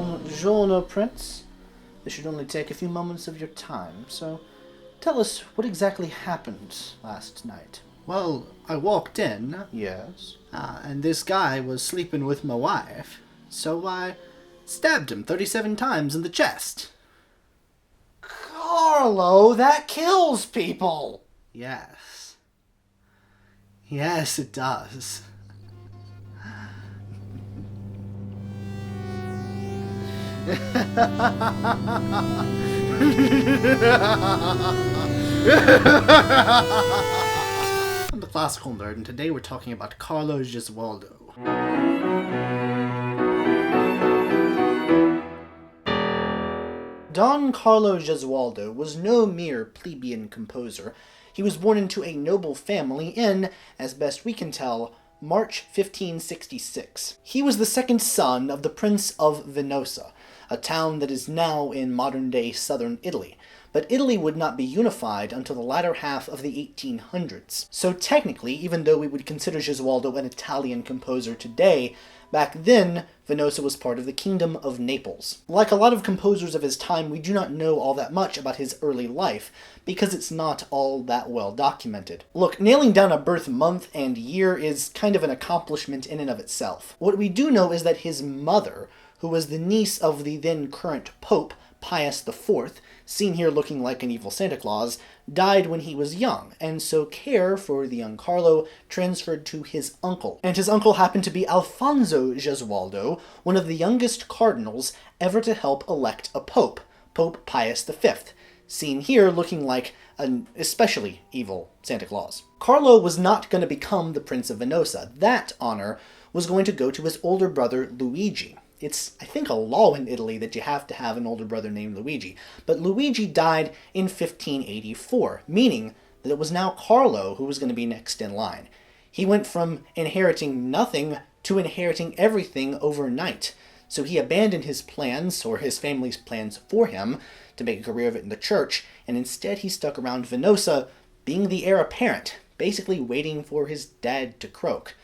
Buongiorno, Prince. This should only take a few moments of your time, so tell us what exactly happened last night. Well, I walked in. Yes? And this guy was sleeping with my wife, so I stabbed him 37 times in the chest. Carlo, that kills people! Yes. Yes, it does. I'm the classical nerd, and today we're talking about Carlo Gesualdo. Don Carlo Gesualdo was no mere plebeian composer. He was born into a noble family in, as best we can tell, March 1566. He was the second son of the Prince of Venosa, a town that is now in modern-day southern Italy. But Italy would not be unified until the latter half of the 1800s. So technically, even though we would consider Gesualdo an Italian composer today, back then, Venosa was part of the Kingdom of Naples. Like a lot of composers of his time, we do not know all that much about his early life, because it's not all that well documented. Look, nailing down a birth month and year is kind of an accomplishment in and of itself. What we do know is that his mother, who was the niece of the then current Pope, Pius IV, seen here looking like an evil Santa Claus, died when he was young, and so care for the young Carlo transferred to his uncle. And his uncle happened to be Alfonso Gesualdo, one of the youngest cardinals ever to help elect a pope, Pope Pius V, seen here looking like an especially evil Santa Claus. Carlo was not going to become the Prince of Venosa. That honor was going to go to his older brother Luigi. It's, I think, a law in Italy that you have to have an older brother named Luigi. But Luigi died in 1584, meaning that it was now Carlo who was going to be next in line. He went from inheriting nothing to inheriting everything overnight. So he abandoned his plans, or his family's plans for him, to make a career of it in the church, and instead he stuck around Venosa, being the heir apparent, basically waiting for his dad to croak.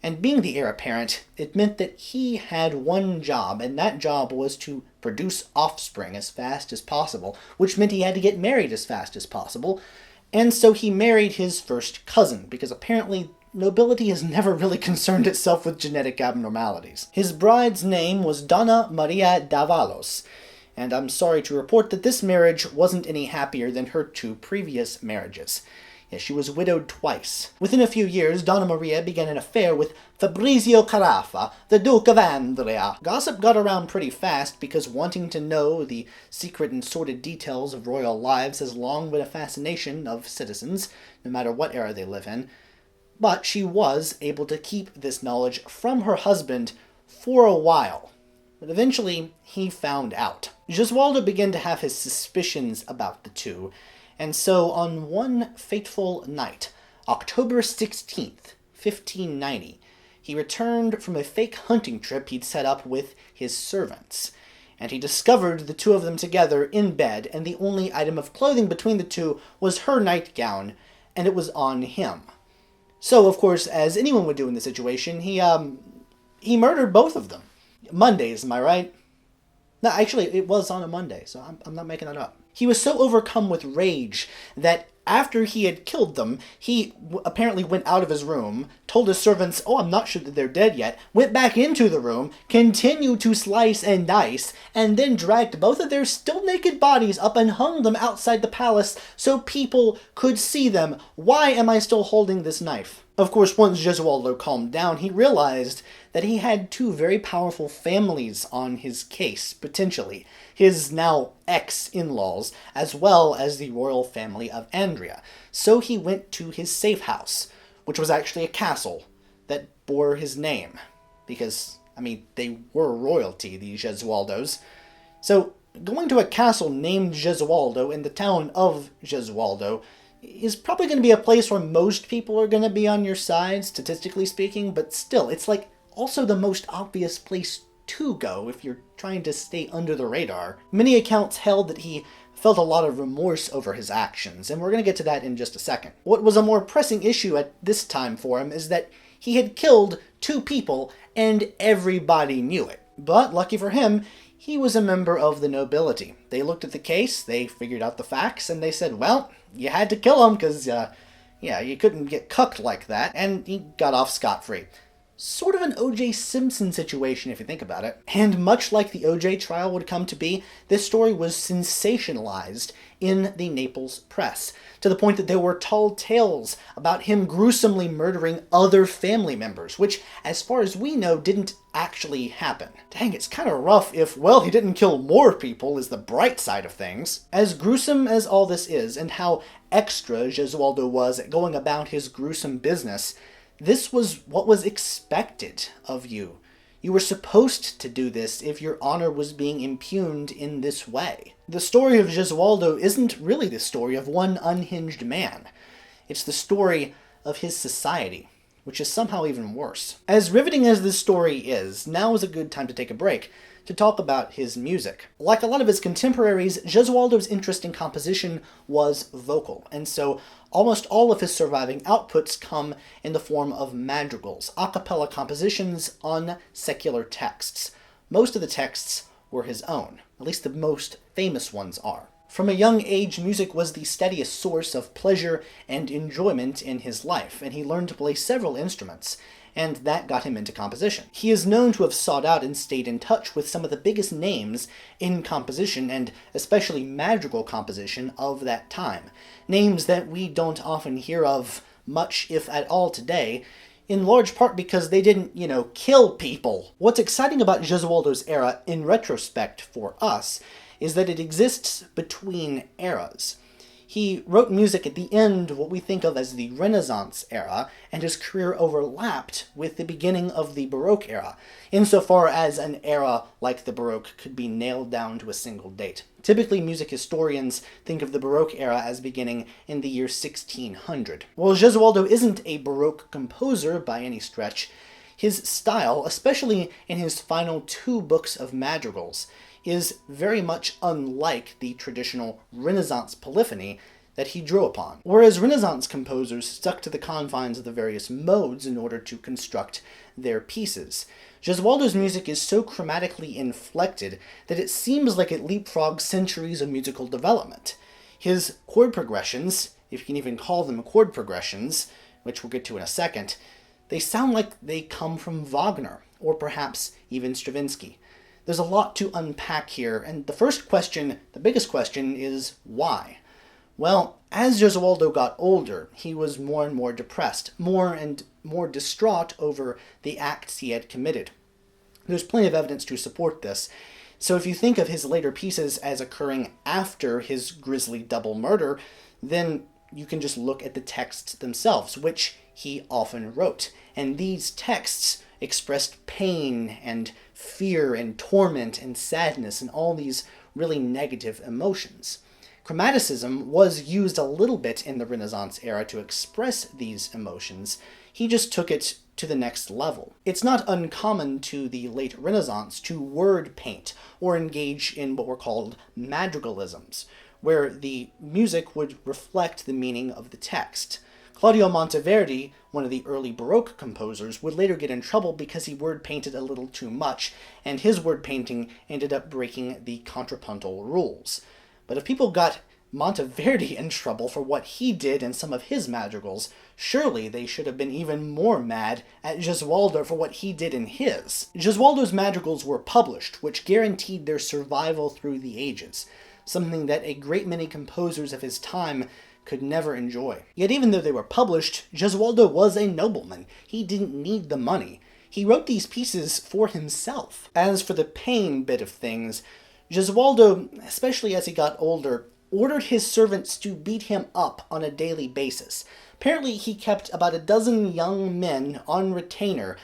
And being the heir apparent, it meant that he had one job, and that job was to produce offspring as fast as possible, which meant he had to get married as fast as possible. And so he married his first cousin, because apparently nobility has never really concerned itself with genetic abnormalities. His bride's name was Donna Maria d'Avalos, and I'm sorry to report that this marriage wasn't any happier than her two previous marriages. Yes, she was widowed twice. Within a few years, Donna Maria began an affair with Fabrizio Carafa, the Duke of Andria. Gossip got around pretty fast because wanting to know the secret and sordid details of royal lives has long been a fascination of citizens, no matter what era they live in. But she was able to keep this knowledge from her husband for a while. But eventually, he found out. Gesualdo began to have his suspicions about the two, and so on one fateful night, October 16th, 1590, he returned from a fake hunting trip he'd set up with his servants, and he discovered the two of them together in bed, and the only item of clothing between the two was her nightgown, and it was on him. So, of course, as anyone would do in this situation, he murdered both of them. Mondays, am I right? No, actually, it was on a Monday, so I'm not making that up. He was so overcome with rage that after he had killed them, he apparently went out of his room, told his servants, "Oh, I'm not sure that they're dead yet," went back into the room, continued to slice and dice, and then dragged both of their still naked bodies up and hung them outside the palace so people could see them. Why am I still holding this knife? Of course, once Gesualdo calmed down, he realized that he had two very powerful families on his case, potentially. His now ex-in-laws, as well as the royal family of Andria. So he went to his safe house, which was actually a castle that bore his name. Because, they were royalty, the Gesualdos. So, going to a castle named Gesualdo in the town of Gesualdo is probably going to be a place where most people are going to be on your side, statistically speaking, but still, it's like also the most obvious place to go if you're trying to stay under the radar. Many accounts held that he felt a lot of remorse over his actions, and we're going to get to that in just a second. What was a more pressing issue at this time for him is that he had killed two people, and everybody knew it. But, lucky for him, He was a member of the nobility. They looked at the case, they figured out the facts, and they said, well, you had to kill him because, you couldn't get cucked like that, and he got off scot-free. Sort of an O.J. Simpson situation if you think about it. And much like the O.J. trial would come to be, this story was sensationalized in the Naples press, to the point that there were tall tales about him gruesomely murdering other family members, which, as far as we know, didn't actually happen. Dang, it's kind of rough if, well, he didn't kill more people is the bright side of things. As gruesome as all this is, and how extra Gesualdo was at going about his gruesome business, this was what was expected of you. You were supposed to do this if your honor was being impugned in this way. The story of Gesualdo isn't really the story of one unhinged man. It's the story of his society, which is somehow even worse. As riveting as this story is, now is a good time to take a break to talk about his music. Like a lot of his contemporaries, Gesualdo's interest in composition was vocal, and so almost all of his surviving outputs come in the form of madrigals, a cappella compositions on secular texts. Most of the texts were his own, at least the most famous ones are. From a young age, music was the steadiest source of pleasure and enjoyment in his life, and he learned to play several instruments, and that got him into composition. He is known to have sought out and stayed in touch with some of the biggest names in composition, and especially madrigal composition of that time. Names that we don't often hear of much, if at all, today, in large part because they didn't, kill people. What's exciting about Gesualdo's era, in retrospect for us, is that it exists between eras. He wrote music at the end of what we think of as the Renaissance era, and his career overlapped with the beginning of the Baroque era, insofar as an era like the Baroque could be nailed down to a single date. Typically, music historians think of the Baroque era as beginning in the year 1600. While Gesualdo isn't a Baroque composer by any stretch, his style, especially in his final 2 books of madrigals, is very much unlike the traditional Renaissance polyphony that he drew upon. Whereas Renaissance composers stuck to the confines of the various modes in order to construct their pieces, Gesualdo's music is so chromatically inflected that it seems like it leapfrogs centuries of musical development. His chord progressions, if you can even call them chord progressions, which we'll get to in a second, they sound like they come from Wagner, or perhaps even Stravinsky. There's a lot to unpack here, and the first question, the biggest question, is why? Well, as Gesualdo got older, he was more and more depressed, more and more distraught over the acts he had committed. There's plenty of evidence to support this, so if you think of his later pieces as occurring after his grisly double murder, then you can just look at the texts themselves, which he often wrote. And these texts expressed pain and fear and torment and sadness and all these really negative emotions. Chromaticism was used a little bit in the Renaissance era to express these emotions. He just took it to the next level. It's not uncommon to the late Renaissance to word paint or engage in what were called madrigalisms, where the music would reflect the meaning of the text. Claudio Monteverdi, one of the early Baroque composers, would later get in trouble because he word painted a little too much, and his word painting ended up breaking the contrapuntal rules. But if people got Monteverdi in trouble for what he did in some of his madrigals, surely they should have been even more mad at Gesualdo for what he did in his. Gesualdo's madrigals were published, which guaranteed their survival through the ages, something that a great many composers of his time could never enjoy. Yet even though they were published, Gesualdo was a nobleman. He didn't need the money. He wrote these pieces for himself. As for the pain bit of things, Gesualdo, especially as he got older, ordered his servants to beat him up on a daily basis. Apparently he kept about a dozen young men on retainer,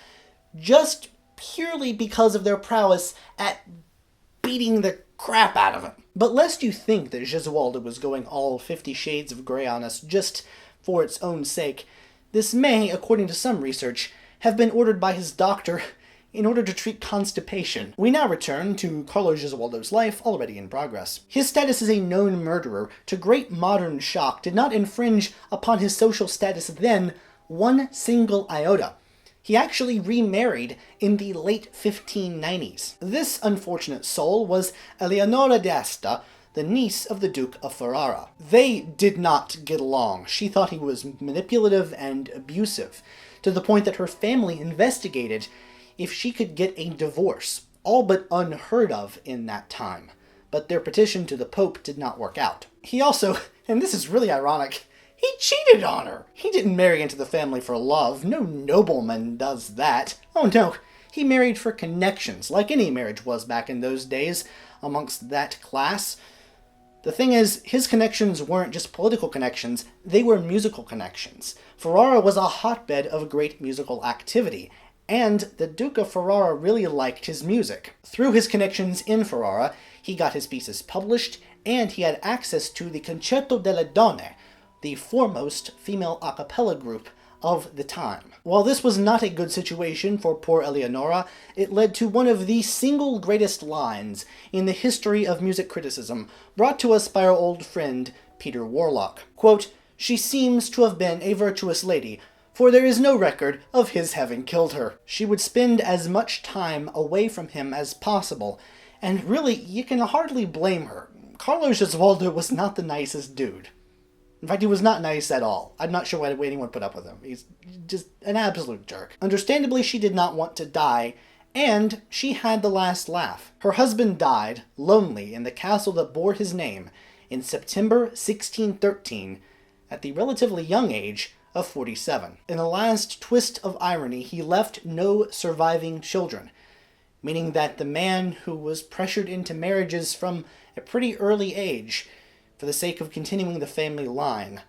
just purely because of their prowess at beating the crap out of him. But lest you think that Gesualdo was going all 50 Shades of Grey on us just for its own sake, this may, according to some research, have been ordered by his doctor in order to treat constipation. We now return to Carlo Gesualdo's life, already in progress. His status as a known murderer, to great modern shock, did not infringe upon his social status then one single iota. He actually remarried in the late 1590s. This unfortunate soul was Eleonora d'Este, the niece of the Duke of Ferrara. They did not get along. She thought he was manipulative and abusive, to the point that her family investigated if she could get a divorce, all but unheard of in that time. But their petition to the Pope did not work out. He also, and this is really ironic, he cheated on her. He didn't marry into the family for love. No nobleman does that. Oh no, he married for connections, like any marriage was back in those days amongst that class. The thing is, his connections weren't just political connections, they were musical connections. Ferrara was a hotbed of great musical activity, and the Duke of Ferrara really liked his music. Through his connections in Ferrara, he got his pieces published, and he had access to the Concerto delle Donne, the foremost female a cappella group of the time. While this was not a good situation for poor Eleonora, it led to one of the single greatest lines in the history of music criticism, brought to us by our old friend Peter Warlock. Quote, "She seems to have been a virtuous lady, for there is no record of his having killed her. She would spend as much time away from him as possible, and really, you can hardly blame her. Carlo Gesualdo was not the nicest dude. In fact, he was not nice at all. I'm not sure why anyone put up with him. He's just an absolute jerk. Understandably, she did not want to die, and she had the last laugh. Her husband died, lonely, in the castle that bore his name, in September 1613, at the relatively young age of 47. In a last twist of irony, he left no surviving children, meaning that the man who was pressured into marriages from a pretty early age for the sake of continuing the family line,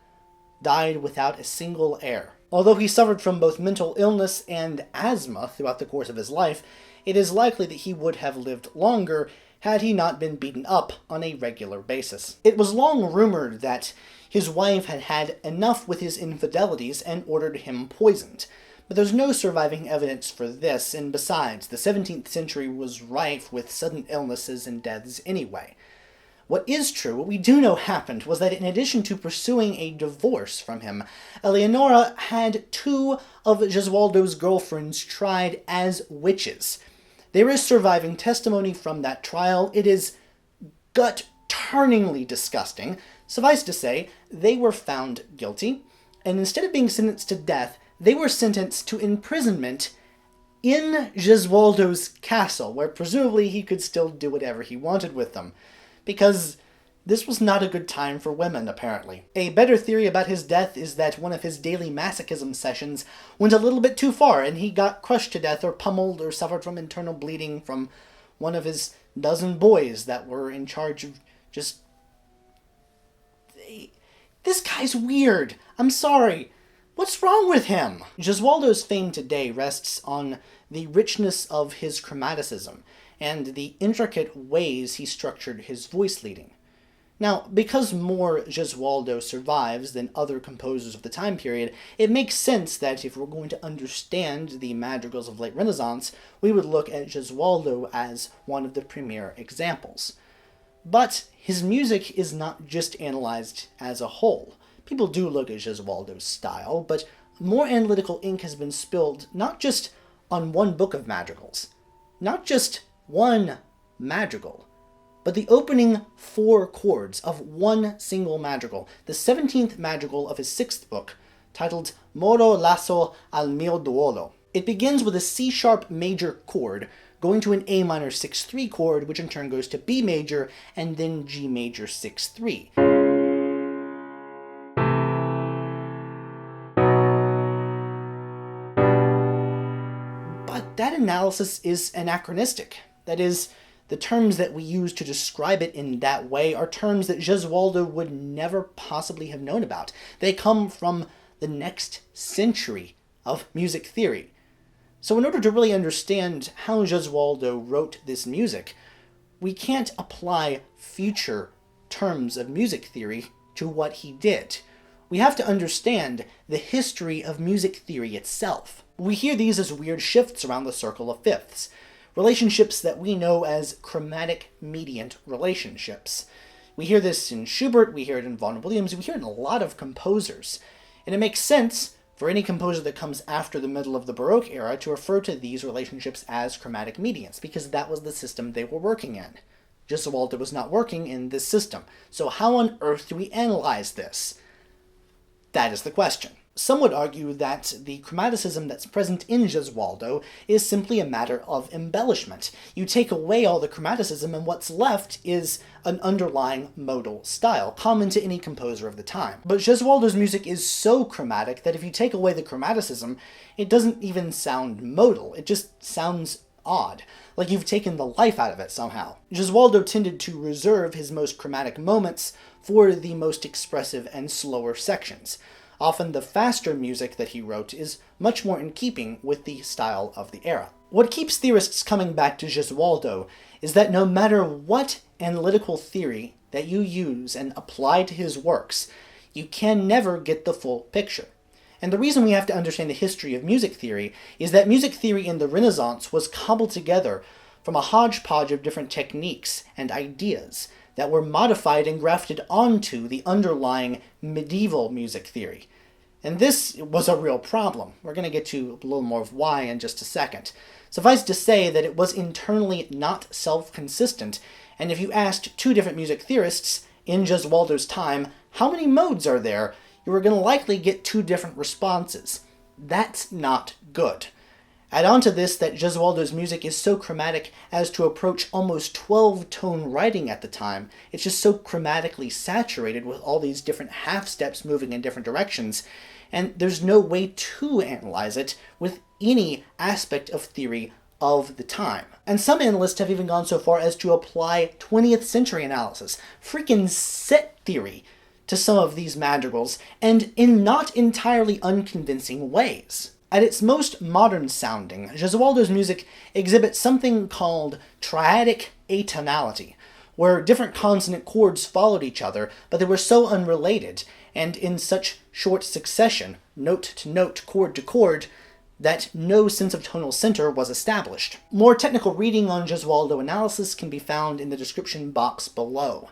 died without a single heir. Although he suffered from both mental illness and asthma throughout the course of his life, it is likely that he would have lived longer had he not been beaten up on a regular basis. It was long rumored that his wife had had enough with his infidelities and ordered him poisoned, but there's no surviving evidence for this, and besides, the 17th century was rife with sudden illnesses and deaths anyway. What is true, what we do know happened, was that in addition to pursuing a divorce from him, Eleonora had two of Gesualdo's girlfriends tried as witches. There is surviving testimony from that trial. It is gut-turningly disgusting. Suffice to say, they were found guilty, and instead of being sentenced to death, they were sentenced to imprisonment in Gesualdo's castle, where presumably he could still do whatever he wanted with them. Because this was not a good time for women, apparently. A better theory about his death is that one of his daily masochism sessions went a little bit too far, and he got crushed to death or pummeled or suffered from internal bleeding from one of his dozen boys that were in charge of just... This guy's weird. I'm sorry. What's wrong with him? Gesualdo's fame today rests on the richness of his chromaticism and the intricate ways he structured his voice leading. Now, because more Gesualdo survives than other composers of the time period, it makes sense that if we're going to understand the madrigals of late Renaissance, we would look at Gesualdo as one of the premier examples. But his music is not just analyzed as a whole. People do look at Gesualdo's style, but more analytical ink has been spilled not just on one book of madrigals, not just one madrigal, but the opening 4 chords of one single madrigal, the 17th madrigal of his 6th book, titled Moro lasso al mio duolo. It begins with a C-sharp major chord, going to an A minor 6-3 chord, which in turn goes to B major, and then G major 6-3. But that analysis is anachronistic. That is, the terms that we use to describe it in that way are terms that Gesualdo would never possibly have known about. They come from the next century of music theory. So in order to really understand how Gesualdo wrote this music, we can't apply future terms of music theory to what he did. We have to understand the history of music theory itself. We hear these as weird shifts around the circle of fifths, relationships that we know as chromatic mediant relationships. We hear this in Schubert, we hear it in Vaughan Williams, we hear it in a lot of composers. And it makes sense for any composer that comes after the middle of the Baroque era to refer to these relationships as chromatic medians, because that was the system they were working in. Gesualdo was not working in this system. So how on earth do we analyze this? That is the question. Some would argue that the chromaticism that's present in Gesualdo is simply a matter of embellishment. You take away all the chromaticism and what's left is an underlying modal style, common to any composer of the time. But Gesualdo's music is so chromatic that if you take away the chromaticism, it doesn't even sound modal. It just sounds odd, like you've taken the life out of it somehow. Gesualdo tended to reserve his most chromatic moments for the most expressive and slower sections. Often the faster music that he wrote is much more in keeping with the style of the era. What keeps theorists coming back to Gesualdo is that no matter what analytical theory that you use and apply to his works, you can never get the full picture. And the reason we have to understand the history of music theory is that music theory in the Renaissance was cobbled together from a hodgepodge of different techniques and ideas that were modified and grafted onto the underlying medieval music theory. And this was a real problem. We're going to get to a little more of why in just a second. Suffice to say that it was internally not self-consistent, and if you asked two different music theorists in Gesualdo's time, how many modes are there, you were going to likely get two different responses. That's not good. Add on to this that Gesualdo's music is so chromatic as to approach almost 12-tone writing at the time. It's just so chromatically saturated with all these different half steps moving in different directions, and there's no way to analyze it with any aspect of theory of the time. And some analysts have even gone so far as to apply 20th century analysis, freaking set theory, to some of these madrigals, and in not entirely unconvincing ways. At its most modern sounding, Gesualdo's music exhibits something called triadic atonality, where different consonant chords followed each other, but they were so unrelated, and in such short succession, note to note, chord to chord, that no sense of tonal center was established. More technical reading on Gesualdo analysis can be found in the description box below.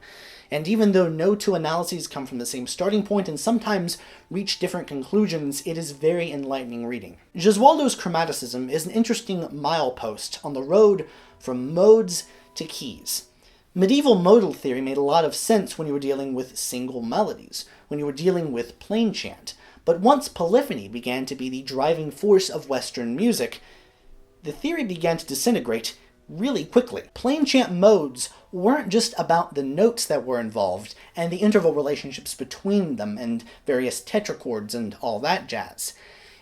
And even though no two analyses come from the same starting point and sometimes reach different conclusions, it is very enlightening reading. Gesualdo's chromaticism is an interesting milepost on the road from modes to keys. Medieval modal theory made a lot of sense when you were dealing with single melodies, when you were dealing with plain chant, but once polyphony began to be the driving force of Western music, the theory began to disintegrate really quickly. Plain chant modes weren't just about the notes that were involved and the interval relationships between them and various tetrachords and all that jazz.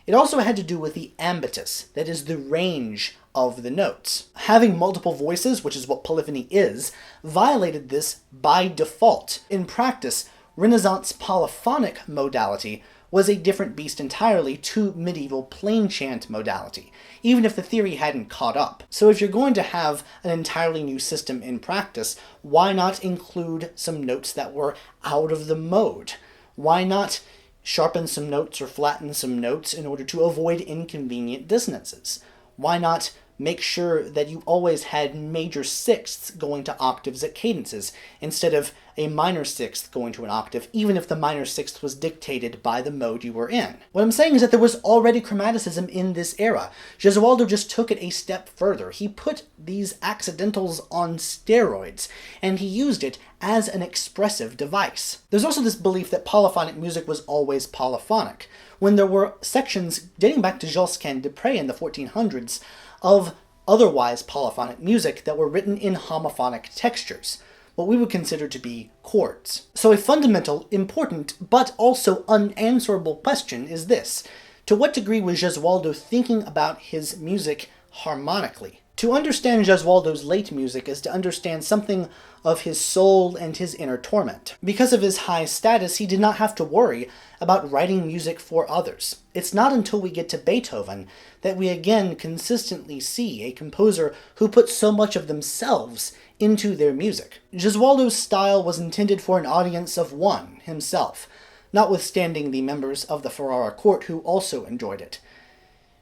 It also had to do with the ambitus, that is the range of the notes. Having multiple voices, which is what polyphony is, violated this by default. In practice, Renaissance polyphonic modality was a different beast entirely to medieval plain chant modality, even if the theory hadn't caught up. So if you're going to have an entirely new system in practice, why not include some notes that were out of the mode? Why not sharpen some notes or flatten some notes in order to avoid inconvenient dissonances? Why not make sure that you always had major sixths going to octaves at cadences, instead of a minor sixth going to an octave, even if the minor sixth was dictated by the mode you were in. What I'm saying is that there was already chromaticism in this era. Gesualdo just took it a step further. He put these accidentals on steroids, and he used it as an expressive device. There's also this belief that polyphonic music was always polyphonic, when there were sections dating back to Josquin de Prez in the 1400s of otherwise polyphonic music that were written in homophonic textures, what we would consider to be chords. So a fundamental, important, but also unanswerable question is this: to what degree was Gesualdo thinking about his music harmonically? To understand Gesualdo's late music is to understand something of his soul and his inner torment. Because of his high status, he did not have to worry about writing music for others. It's not until we get to Beethoven that we again consistently see a composer who puts so much of themselves into their music. Gesualdo's style was intended for an audience of one, himself, notwithstanding the members of the Ferrara court who also enjoyed it.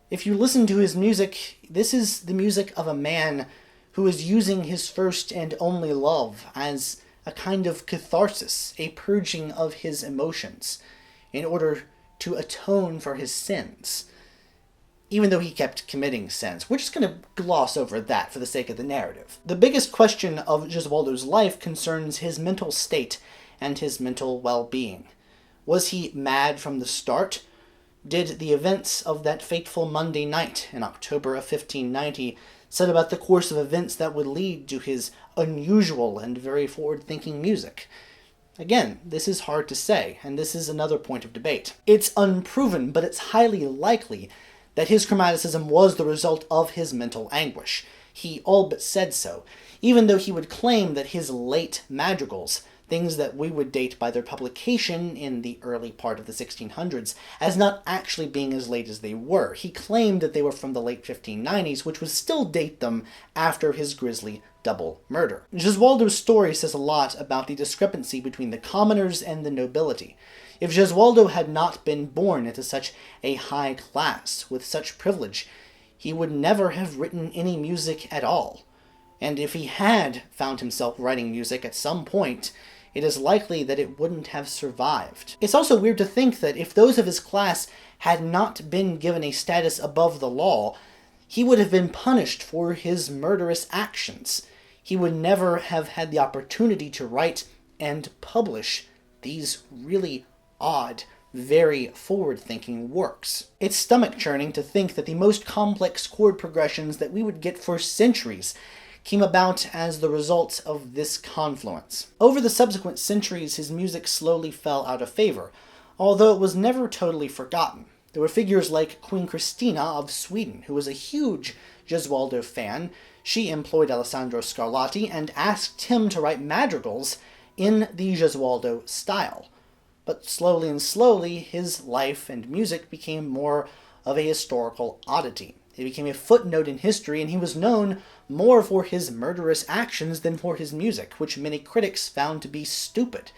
If you listen to his music, this is the music of a man who is using his first and only love as a kind of catharsis, a purging of his emotions, in order to atone for his sins, even though he kept committing sins. We're just going to gloss over that for the sake of the narrative. The biggest question of Gesualdo's life concerns his mental state and his mental well-being. Was he mad from the start? Did the events of that fateful Monday night in October of 1590 set about the course of events that would lead to his unusual and very forward-thinking music? Again, this is hard to say, and this is another point of debate. It's unproven, but it's highly likely that his chromaticism was the result of his mental anguish. He all but said so, even though he would claim that his late madrigals, things that we would date by their publication in the early part of the 1600s, as not actually being as late as they were. He claimed that they were from the late 1590s, which would still date them after his grisly double murder. Gesualdo's story says a lot about the discrepancy between the commoners and the nobility. If Gesualdo had not been born into such a high class, with such privilege, he would never have written any music at all. And if he had found himself writing music at some point, it is likely that it wouldn't have survived. It's also weird to think that if those of his class had not been given a status above the law, he would have been punished for his murderous actions. He would never have had the opportunity to write and publish these really odd, very forward-thinking works. It's stomach-churning to think that the most complex chord progressions that we would get for centuries came about as the result of this confluence. Over the subsequent centuries, his music slowly fell out of favor, although it was never totally forgotten. There were figures like Queen Christina of Sweden, who was a huge Gesualdo fan. She employed Alessandro Scarlatti and asked him to write madrigals in the Gesualdo style. But slowly, his life and music became more of a historical oddity. It became a footnote in history, and he was known more for his murderous actions than for his music, which many critics found to be stupid.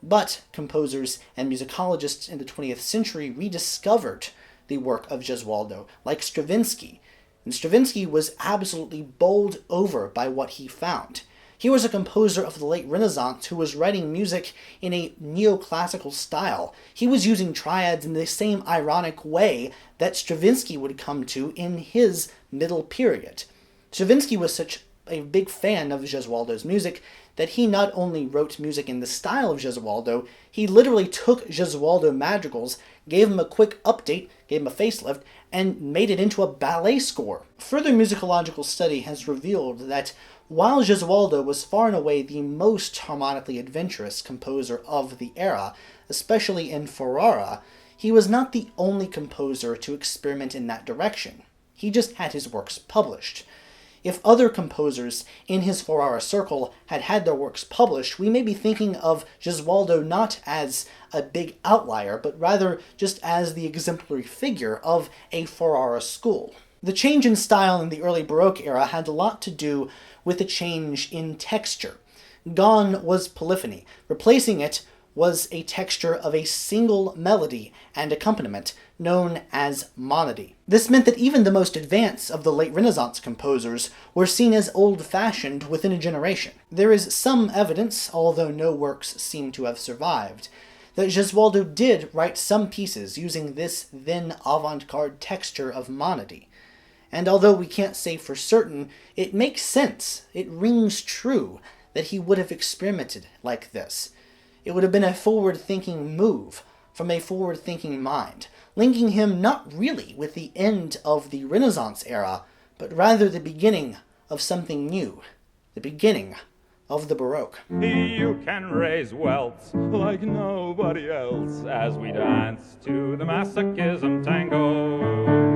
But composers and musicologists in the 20th century rediscovered the work of Gesualdo, like Stravinsky. And Stravinsky was absolutely bowled over by what he found. He was a composer of the late Renaissance who was writing music in a neoclassical style. He was using triads in the same ironic way that Stravinsky would come to in his middle period. Stravinsky was such a big fan of Gesualdo's music that he not only wrote music in the style of Gesualdo, he literally took Gesualdo madrigals, gave him a quick update, gave him a facelift, and made it into a ballet score. Further musicological study has revealed that while Gesualdo was far and away the most harmonically adventurous composer of the era, especially in Ferrara, he was not the only composer to experiment in that direction. He just had his works published. If other composers in his Ferrara circle had had their works published, we may be thinking of Gesualdo not as a big outlier, but rather just as the exemplary figure of a Ferrara school. The change in style in the early Baroque era had a lot to do with a change in texture. Gone was polyphony. Replacing it was a texture of a single melody and accompaniment known as monody. This meant that even the most advanced of the late Renaissance composers were seen as old-fashioned within a generation. There is some evidence, although no works seem to have survived, that Gesualdo did write some pieces using this then avant-garde texture of monody. And although we can't say for certain, it makes sense, it rings true, that he would have experimented like this. It would have been a forward-thinking move from a forward-thinking mind, linking him not really with the end of the Renaissance era, but rather the beginning of something new, the beginning of the Baroque. You can raise wealth like nobody else as we dance to the Masochism Tango.